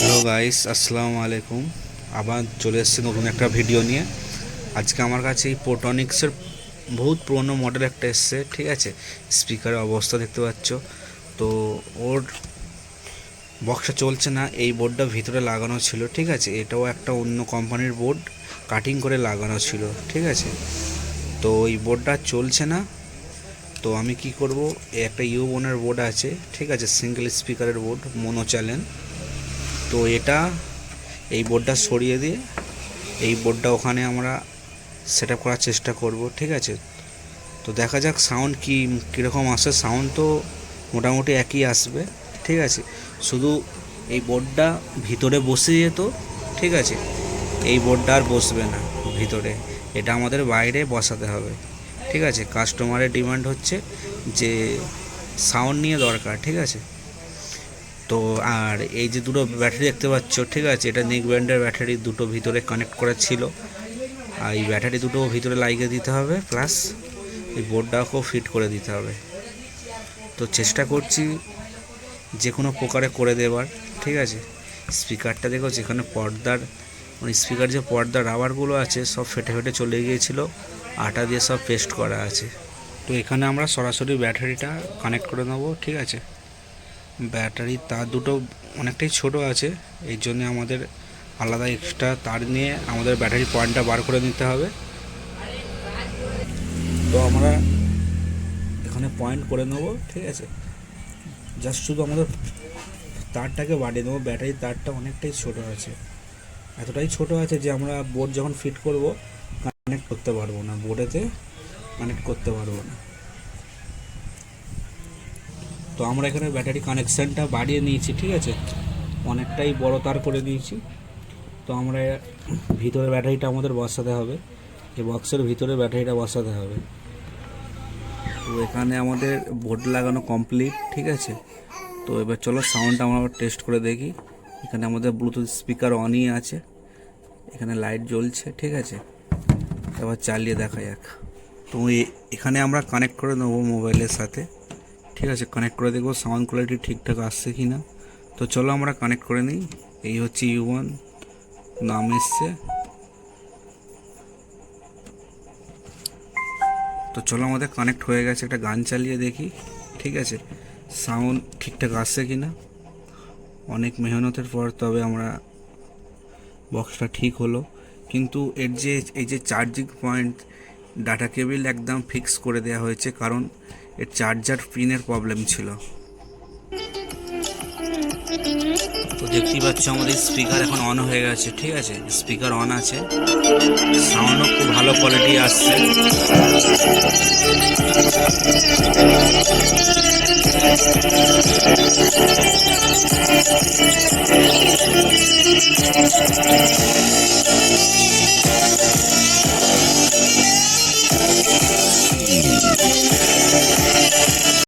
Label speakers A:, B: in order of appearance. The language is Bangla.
A: হ্যালো গাইস, আসসালামু আলাইকুম। আবার চলে এসেছি নতুন একটা ভিডিও নিয়ে। আজকে আমার কাছে এই পোটনিক্সের বহুত পুরনো মডেল একটা এসছে, ঠিক আছে। স্পিকারের অবস্থা দেখতে পাচ্ছ তো, ওর বক্সটা চলছে না। এই বোর্ডটা ভিতরে লাগানো ছিল, ঠিক আছে। এটাও একটা অন্য কোম্পানির বোর্ড, কাটিং করে লাগানো ছিল, ঠিক আছে। তো এই বোর্ডটা চলছে না। তো আমি কি করব, একটা ইউবনের বোর্ড আছে, ঠিক আছে, সিঙ্গেল স্পিকারের বোর্ড, মোনো চ্যানেল। তো এই বোর্ডটা সরিয়ে দিয়ে এই বোর্ডটা ওখানে আমরা সেট আপ করার চেষ্টা করব, ঠিক আছে। তো দেখা যাক সাউন্ড কীরকম আসে। সাউন্ড তো মোটামুটি একই আসবে, ঠিক আছে। শুধু এই বোর্ডটা ভিতরে বসে যেত, ঠিক আছে। এই বোর্ডটা আর বসবে না ভিতরে, এটা আমাদের বাইরে বসাতে হবে, ঠিক আছে। কাস্টমারের ডিমান্ড হচ্ছে যে সাউন্ড নিয়ে দরকার, ঠিক আছে। তো আর এই যে দুটো ব্যাটারি দেখতে পাচ্ছ, ঠিক আছে, এটা নেক ব্যান্ডের ব্যাটারি, দুটো ভিতরে কানেক্ট করা ছিল। আর এই ব্যাটারি দুটো ভিতরে লাগিয়ে দিতে হবে, প্লাস এই বোর্ডটাকেও ফিট করে দিতে হবে। তো চেষ্টা করছি যে কোনো প্রকারে করে দেওয়ার, ঠিক আছে। স্পিকারটা দেখো, যেখানে পর্দার মানে স্পিকার যে পর্দার রাবারগুলো আছে সব ফেটে ফেটে চলে গিয়েছিলো, আটা দিয়ে সব পেস্ট করা আছে। তো এখানে আমরা সরাসরি ব্যাটারিটা কানেক্ট করে নেবো, ঠিক আছে। ব্যাটারি তার দুটো অনেকটাই ছোট আছে, এই জন্য আমাদের আলাদা এক্সট্রা তার নিয়ে আমাদের ব্যাটারি পয়েন্টটা বার করে নিতে হবে। তো আমরা এখানে পয়েন্ট করে নেবো, ঠিক আছে। জাস্ট শুধু আমাদের তারটাকে বাড়িয়ে দেবো। ব্যাটারির তারটা অনেকটাই ছোট আছে, এতটাই ছোট আছে যে আমরা বোর্ড যখন ফিট করব কানেক্ট করতে পারবো না, বোর্ডেতে কানেক্ট করতে পারবো না। তো আমরা এখানে ব্যাটারি কানেকশানটা বাড়িয়ে নিয়েছি, ঠিক আছে, অনেকটাই বড় তার করে দিয়েছি। তো আমরা ভিতরে ব্যাটারিটা আমাদের বসাতে হবে, এই বক্সের ভিতরে ব্যাটারিটা বসাতে হবে। তো এখানে আমাদের বোর্ড লাগানো কমপ্লিট, ঠিক আছে। তো এবার চলো সাউন্ডটা আমরা টেস্ট করে দেখি। এখানে আমাদের ব্লুটুথ স্পিকার অনই আছে, এখানে লাইট জ্বলছে, ঠিক আছে। এবার চালিয়ে দেখা যাক। তো এখানে আমরা কানেক্ট করে নেবো মোবাইলের সাথে, ঠিক আছে। কানেক্ট করে দেখবো সাউন্ড কোয়ালিটি ঠিকঠাক আসছে কি না। তো চলো আমরা কানেক্ট করে নিই। এই হচ্ছে ইউবন নাম এসছে। তো চলো আমাদের কানেক্ট হয়ে গেছে, একটা গান চালিয়ে দেখি, ঠিক আছে, সাউন্ড ঠিকঠাক আসছে কি না। অনেক মেহনতের পর তবে আমরা বক্সটা ঠিক হলো। কিন্তু এই যে চার্জিং পয়েন্ট, ডাটা কেবিল একদম ফিক্স করে দেওয়া হয়েছে, কারণ এর চার্জার পিনের প্রবলেম ছিল। তো দেখতেই পাচ্ছ আমাদের স্পিকার এখন অন হয়ে গেছে, ঠিক আছে। স্পিকার অন আছে, সাউন্ডও খুব ভালো কোয়ালিটি আসছে।